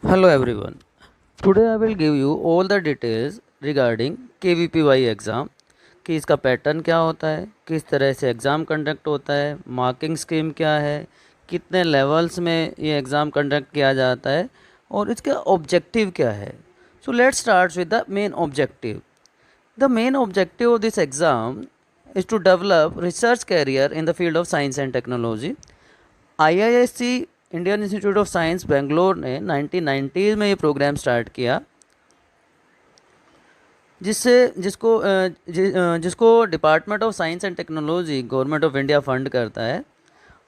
Hello everyone. Today I will give you all the details regarding KVPY exam कि इसका pattern क्या होता है, किस तरह से एग्ज़ाम कंडक्ट होता है, मार्किंग स्कीम क्या है, कितने लेवल्स में ये एग्ज़ाम कंडक्ट किया जाता है और इसका ऑब्जेक्टिव क्या है. So let's start with the main objective. The main objective of this exam is to develop research career in the field of science and technology. IISc Indian Institute of Science Bangalore ने 1990 में ये programme start किया जिसको department of science and technology government of India fund करता है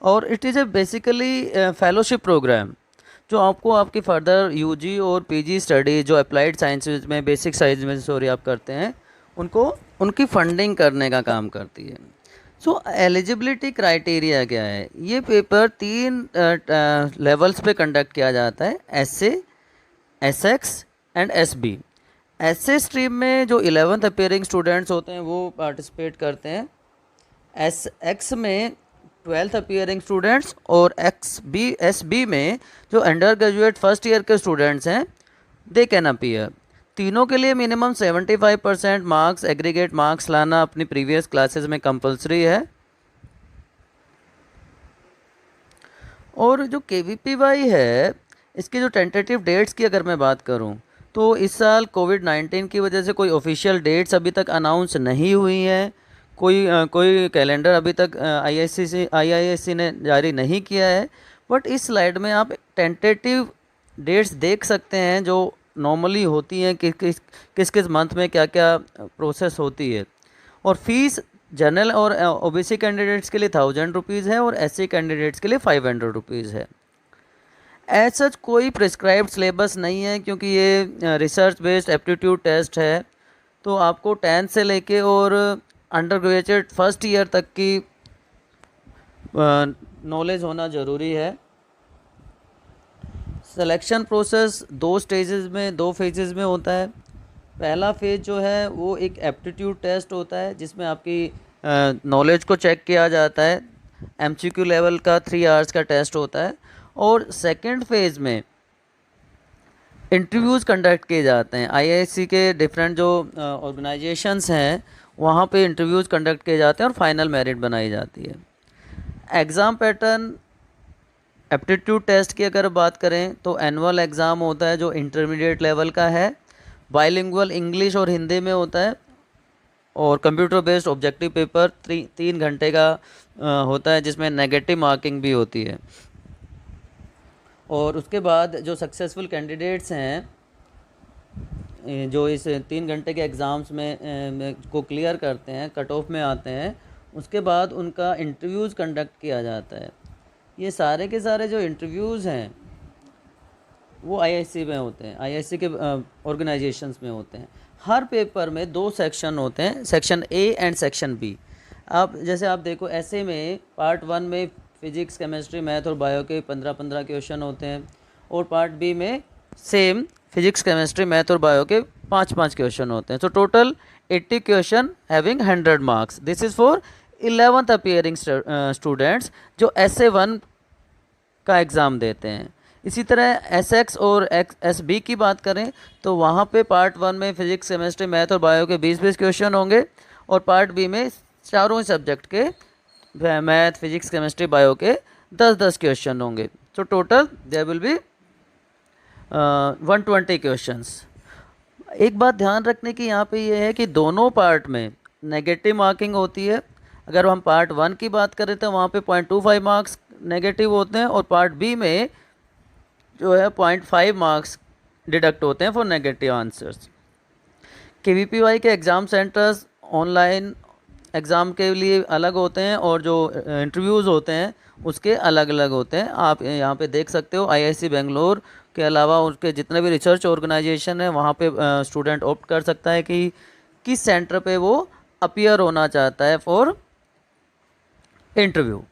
और it is a basically fellowship programme जो आपको आपकी फर्दर यूजी और पीजी स्टडी जो अप्लाइड साइंसेज में बेसिक साइंस में सॉरी आप करते हैं उनको उनकी फंडिंग करने का काम करती है. सो एलिजिबिलिटी क्राइटेरिया क्या है. ये पेपर 3 लेवल्स पे कंडक्ट किया जाता है. SA, SX and SB. SA stream में जो 11th अपियरिंग स्टूडेंट्स होते हैं वो पार्टिसिपेट करते हैं. एसएक्स में 12th अपियरिंग स्टूडेंट्स और एसबी में जो अंडर ग्रेजुएट फर्स्ट ईयर के स्टूडेंट्स हैं दे कैन अपीयर. तीनों के लिए मिनिमम 75% मार्क्स एग्रीगेट मार्क्स लाना अपनी प्रीवियस क्लासेस में कंपलसरी है. और जो KVPY है इसकी जो टेंटेटिव डेट्स की अगर मैं बात करूं तो इस साल कोविड-19 की वजह से कोई ऑफिशियल डेट्स अभी तक अनाउंस नहीं हुई हैं. कोई कैलेंडर अभी तक IISc ने जारी नहीं किया है. बट इस स्लाइड में आप टेंटेटिव डेट्स देख सकते हैं जो नॉर्मली होती हैं कि किस किस मंथ में क्या क्या प्रोसेस होती है. और फीस जनरल और ओबीसी कैंडिडेट्स के लिए 1000 रुपीज़ है और SC कैंडिडेट्स के लिए 500 रुपीज़ है. एज सच कोई प्रिस्क्राइब्ड सिलेबस नहीं है क्योंकि ये रिसर्च बेस्ड एप्टीट्यूड टेस्ट है. तो आपको 10th से लेके और अंडर ग्रेजुएट फर्स्ट ईयर तक की नॉलेज होना ज़रूरी है. सिलेक्शन प्रोसेस 2 स्टेजेस में 2 फेजेस में होता है. पहला फेज जो है वो एक एप्टीट्यूड टेस्ट होता है जिसमें आपकी नॉलेज को चेक किया जाता है. MCQ लेवल का 3 आवर्स का टेस्ट होता है. और सेकंड फेज में इंटरव्यूज़ कंडक्ट किए जाते हैं. IISc के डिफरेंट जो ऑर्गेनाइजेशंस हैं वहाँ पे इंटरव्यूज़ कंडक्ट किए जाते हैं और फाइनल मेरिट बनाई जाती है. एग्ज़ाम पैटर्न एप्टीट्यूड टेस्ट की अगर बात करें तो एनुअल एग्ज़ाम होता है जो इंटरमीडिएट लेवल का है. बाइलिंगुअल इंग्लिश और हिंदी में होता है. और कंप्यूटर बेस्ड ऑब्जेक्टिव पेपर 3 घंटे का होता है जिसमें नेगेटिव मार्किंग भी होती है. और उसके बाद जो सक्सेसफुल कैंडिडेट्स हैं जो इस 3 घंटे के एग्ज़ाम्स में को क्लियर करते हैं कट ऑफ में आते हैं उसके बाद उनका इंटरव्यूज़ कंडक्ट किया जाता है. ये सारे के सारे जो इंटरव्यूज़ हैं वो IISc में होते हैं. IISc के ऑर्गेनाइजेशंस में होते हैं. हर पेपर में 2 सेक्शन होते हैं, section A and section B. आप जैसे आप देखो ऐसे में पार्ट 1 में फिजिक्स केमिस्ट्री मैथ और बायो के 15-15 क्वेश्चन होते हैं और पार्ट B में सेम फिजिक्स केमिस्ट्री मैथ और बायो के 5-5 क्वेश्चन होते हैं. तो total 80 question having 100 marks. This is for 11th appearing students जो SA1 का एग्ज़ाम देते हैं. इसी तरह SX और SB की बात करें तो वहाँ पे पार्ट 1 में फिजिक्स केमिस्ट्री मैथ और बायो के 20-20 क्वेश्चन होंगे और पार्ट B में चारों सब्जेक्ट के मैथ फिजिक्स केमिस्ट्री बायो के 10-10 क्वेश्चन होंगे. तो total there will be 120 questions. एक बात ध्यान रखने की यहाँ पे ये है कि दोनों पार्ट में नेगेटिव मार्किंग होती है. अगर हम पार्ट 1 की बात करें तो वहाँ पे 0.25 मार्क्स नेगेटिव होते हैं और पार्ट B में जो है 0.5 मार्क्स डिडक्ट होते हैं फॉर नेगेटिव आंसर्स. KVPY के एग्ज़ाम सेंटर्स ऑनलाइन एग्ज़ाम के लिए अलग होते हैं और जो इंटरव्यूज़ होते हैं उसके अलग अलग होते हैं. आप यहाँ पे देख सकते हो IISc बेंगलोर के अलावा उनके जितने भी रिसर्च ऑर्गेनाइजेशन है वहाँ पे स्टूडेंट ऑप्ट कर सकता है कि किस सेंटर पे वो अपीयर होना चाहता है फॉर इंटरव्यू.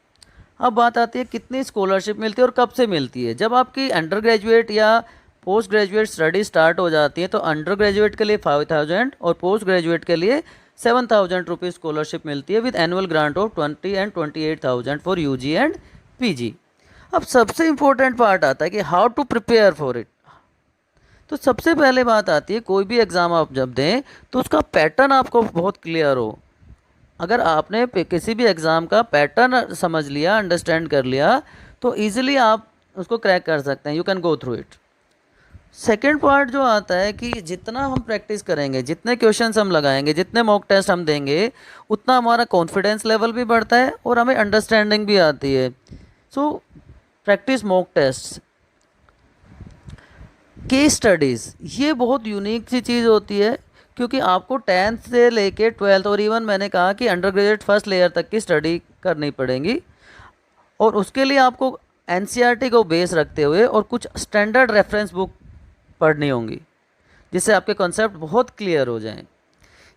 अब बात आती है कितनी स्कॉलरशिप मिलती है और कब से मिलती है. जब आपकी अंडर ग्रेजुएट या पोस्ट ग्रेजुएट स्टडी स्टार्ट हो जाती है तो अंडर ग्रेजुएट के लिए 5000 और पोस्ट ग्रेजुएट के लिए 7000 रुपीज़ स्कॉलरशिप मिलती है with annual grant of 20 and 28,000 for UG and PG. अब सबसे इम्पोर्टेंट पार्ट आता है कि how to prepare for it. तो सबसे पहले बात आती है, कोई भी एग्ज़ाम आप जब दें तो उसका पैटर्न आपको बहुत क्लियर हो। अगर आपने किसी भी एग्ज़ाम का पैटर्न समझ लिया, अंडरस्टैंड कर लिया, तो ईजिली आप उसको क्रैक कर सकते हैं, you can go through it. Second part जो आता है कि जितना हम प्रैक्टिस करेंगे, जितने क्वेश्चंस हम लगाएंगे, जितने मॉक टेस्ट हम देंगे, उतना हमारा कॉन्फिडेंस लेवल भी बढ़ता है और हमें अंडरस्टैंडिंग भी आती है। So practise mock test. Case studies, ये बहुत यूनिक सी चीज़ होती है, क्योंकि आपको 10th से लेके 12th और इवन मैंने कहा कि अंडर ग्रेजुएट फर्स्ट लेयर तक की स्टडी करनी पड़ेगी, और उसके लिए आपको एनसीईआरटी को बेस रखते हुए और कुछ स्टैंडर्ड रेफरेंस बुक पढ़नी होंगी, जिससे आपके कॉन्सेप्ट बहुत क्लियर हो जाएं।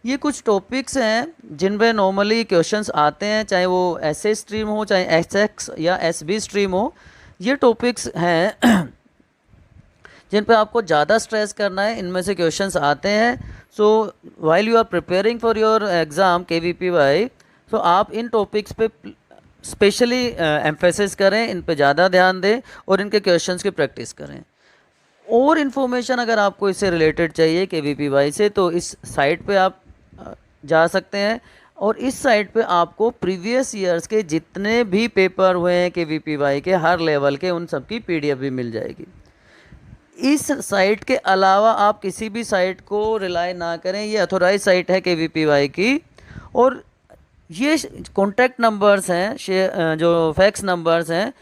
ये कुछ टॉपिक्स हैं जिन पे नॉर्मली क्वेश्चंस आते हैं, चाहे वो एसए स्ट्रीम हो, चाहे एसएक्स या एसबी स्ट्रीम हो। ये टॉपिक्स हैं जिन पे आपको ज़्यादा स्ट्रेस करना है, इनमें से क्वेश्चंस आते हैं। So while you are preparing for your exam KVPY, तो आप इन टॉपिक्स पे स्पेशली एम्फेसिस करें, इन पे ज़्यादा ध्यान दें और इनके क्वेश्चंस की प्रैक्टिस करें। और इन्फॉर्मेशन अगर आपको इससे रिलेटेड चाहिए केवीपीवाई से, तो इस साइट पे आप जा सकते हैं, और इस साइट पे आपको प्रीवियस ईयर्स के जितने भी पेपर हुए हैं केवीपीवाई के हर लेवल के, उन सब की पीडीएफ भी मिल जाएगी। इस साइट के अलावा आप किसी भी साइट को रिलाई ना करें, ये अथोराइज साइट है केवीपीवाई की, और ये कॉन्टैक्ट नंबर्स हैं, जो फैक्स नंबर्स हैं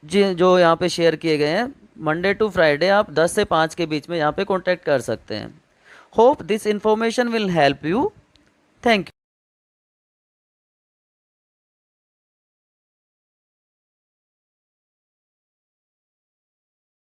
जो यहाँ पे शेयर किए गए हैं। मंडे टू फ्राइडे आप 10 से 5 के बीच में यहाँ पे कॉन्टैक्ट कर सकते हैं। Hope this information will help you. Thank you.